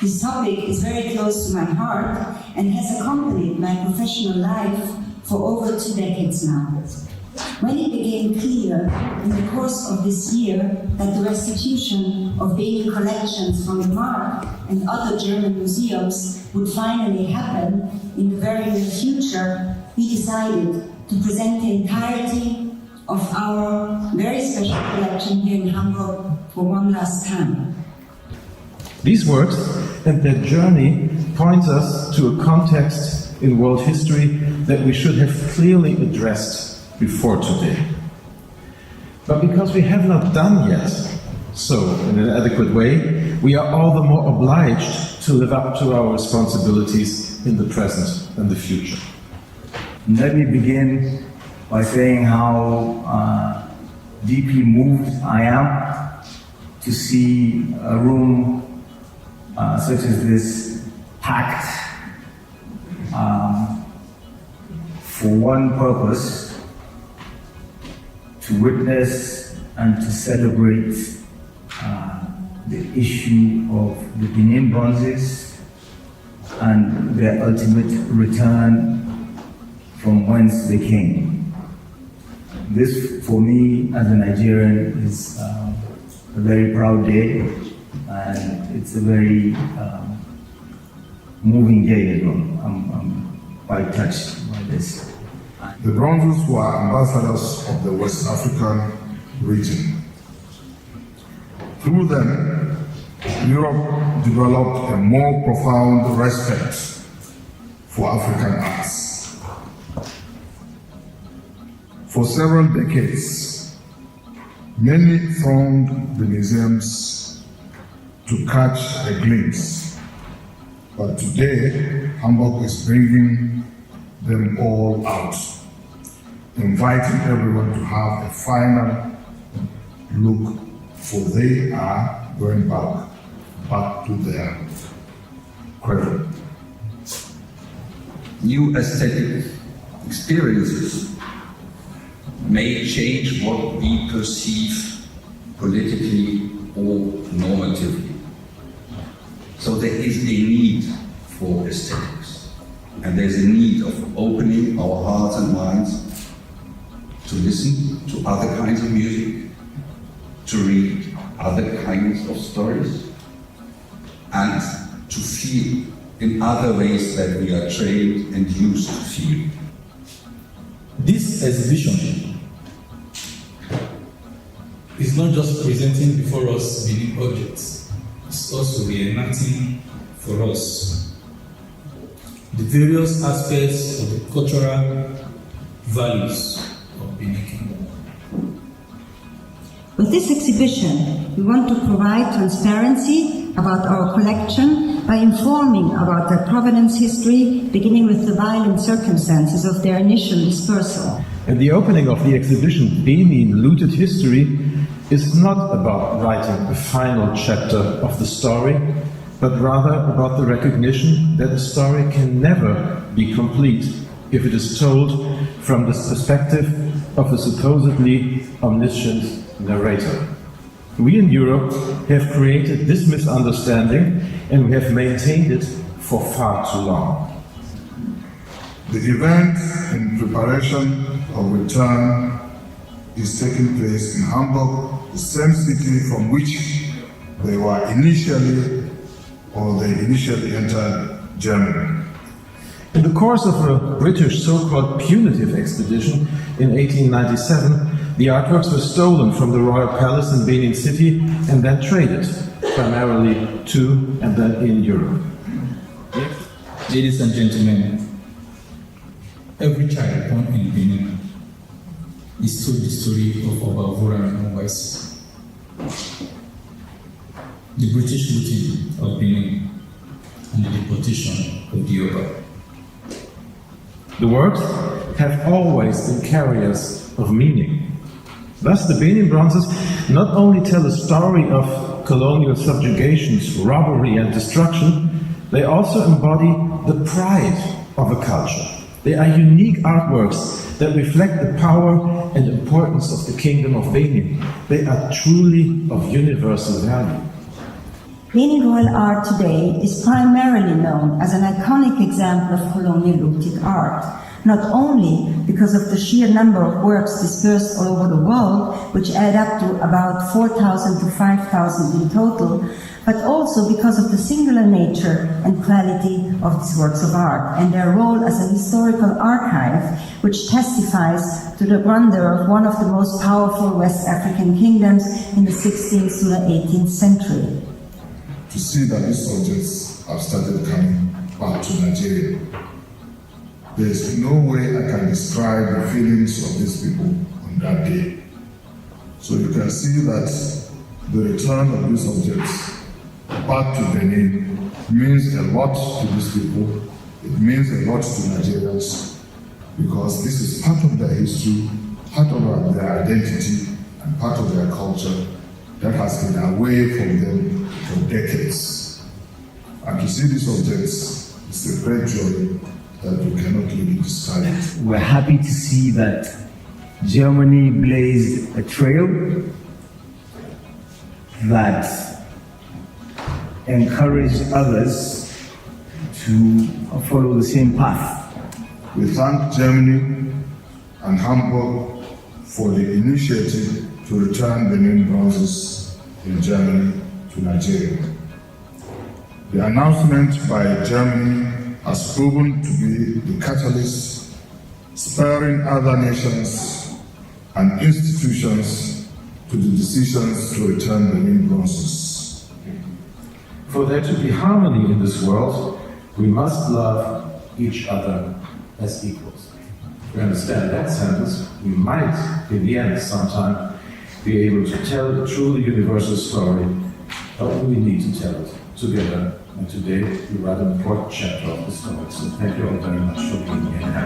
This topic is very close to my heart and has accompanied my professional life for over 2 decades now. When it became clear in the course of this year that the restitution of Benin collections from the MARKK and other German museums would finally happen in the very near future, we decided to present the entirety of our very special collection here in Hamburg for one last time. These works and their journey point us to a context in world history that we should have clearly addressed before today. But because we have not done yet so in an adequate way, we are all the more obliged to live up to our responsibilities in the present and the future. Let me begin by saying how deeply moved I am to see a room such as this packed for one purpose, to witness and to celebrate the issue of the Benin bronzes and their ultimate return from whence they came. This, for me, as a Nigerian, is a very proud day, and it's a very moving day as well. I'm quite touched by this. The bronzes were ambassadors of the West African region. Through them, Europe developed a more profound respect for African arts. For several decades, many thronged the museums to catch a glimpse, but today, Hamburg is bringing them all out, inviting everyone to have a final look, for they are going back to their cradle. New aesthetic experiences may change what we perceive politically or normatively. So there is a need for aesthetics, and there's a need of opening our hearts and minds to listen to other kinds of music, to read other kinds of stories, and to feel in other ways that we are trained and used to feel. This exhibition is not just presenting before us Benin objects, it's also reenacting for us the various aspects of the cultural values of Benin Kingdom. With this exhibition, we want to provide transparency about our collection by informing about their provenance history, beginning with the violent circumstances of their initial dispersal. And the opening of the exhibition Benin Looted History is not about writing the final chapter of the story, but rather about the recognition that a story can never be complete if it is told from the perspective of a supposedly omniscient narrator. We in Europe have created this misunderstanding and we have maintained it for far too long. The event in preparation of return is taking place in Hamburg, the same city from which they initially entered Germany. In the course of a British so-called punitive expedition in 1897, the artworks were stolen from the Royal Palace in Benin City and then traded, primarily to and then in Europe. Ladies and gentlemen, every child born in Benin is told the story of Obavura and Obaisi, the British looting of Benin and the deportation of the Oba. The works have always been carriers of meaning. Thus, the Benin bronzes not only tell a story of colonial subjugations, robbery and destruction, they also embody the pride of a culture. They are unique artworks that reflect the power and importance of the Kingdom of Benin. They are truly of universal value. Benin royal art today is primarily known as an iconic example of colonial looted art, not only because of the sheer number of works dispersed all over the world, which add up to about 4,000 to 5,000 in total, but also because of the singular nature and quality of these works of art and their role as an historical archive, which testifies to the wonder of one of the most powerful West African kingdoms in the 16th to the 18th century. To see that these objects have started coming back to Nigeria. There is no way I can describe the feelings of these people on that day. So you can see that the return of these objects back to Benin means a lot to these people. It means a lot to Nigerians because this is part of their history, part of their identity, and part of their culture that has been away from them for decades. And to see these objects is a great joy that we cannot really describe. We're happy to see that Germany blazed a trail that encouraged others to follow the same path. We thank Germany and Hamburg for the initiative to return Benin bronzes in Germany to Nigeria. The announcement by Germany has proven to be the catalyst, spurring other nations and institutions to the decisions to return Benin bronzes. For there to be harmony in this world, we must love each other as equals. If we understand that sentence, we might, in the end, sometime, be able to tell a truly universal story, but we need to tell it together. And today, we write an important chapter of the story. So thank you all very much for being here.